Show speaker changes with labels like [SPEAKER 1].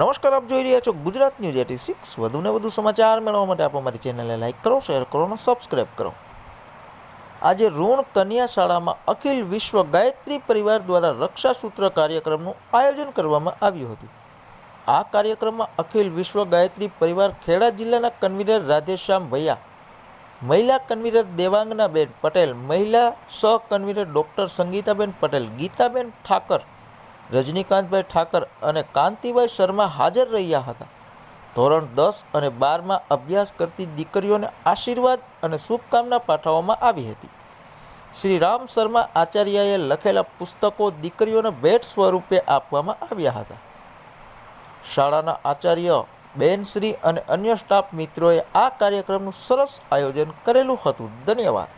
[SPEAKER 1] નમસ્કાર, આપ જોઈ રહ્યા છો ગુજરાત ન્યૂઝ 86। વધુને વધુ સમાચાર મેળવવા માટે આપ અમારી ચેનલને લાઇક કરો, શેર કરો અને સબસ્ક્રાઇબ કરો। આજે ઋણ કન્યા શાળામાં અખિલ વિશ્વ ગાયત્રી પરિવાર દ્વારા રક્ષાસૂત્ર કાર્યક્રમનું આયોજન કરવામાં આવ્યું હતું। આ કાર્યક્રમમાં અખિલ વિશ્વ ગાયત્રી પરિવાર ખેડા જિલ્લાના કન્વીનર રાધેશ્યામ ભૈયા, મહિલા કન્વીનર દેવાંગનાબેન પટેલ, મહિલા સહ કન્વીનર ડૉક્ટર સંગીતાબેન પટેલ, ગીતાબેન ઠાકર, રજનીકાંતભાઈ ઠાકર અને કાંતિભાઈ શર્મા હાજર રહ્યા હતા। ધોરણ 10 અને 12માં અભ્યાસ કરતી દીકરીઓને આશીર્વાદ અને શુભકામના પાઠવવામાં આવી હતી। શ્રી રામ શર્મા આચાર્યએ લખેલા પુસ્તકો દીકરીઓને ભેટ સ્વરૂપે આપવામાં આવ્યા હતા। શાળાના આચાર્ય બેનશ્રી અને અન્ય સ્ટાફ મિત્રોએ આ કાર્યક્રમનું સરસ આયોજન કરેલું હતું। ધન્યવાદ।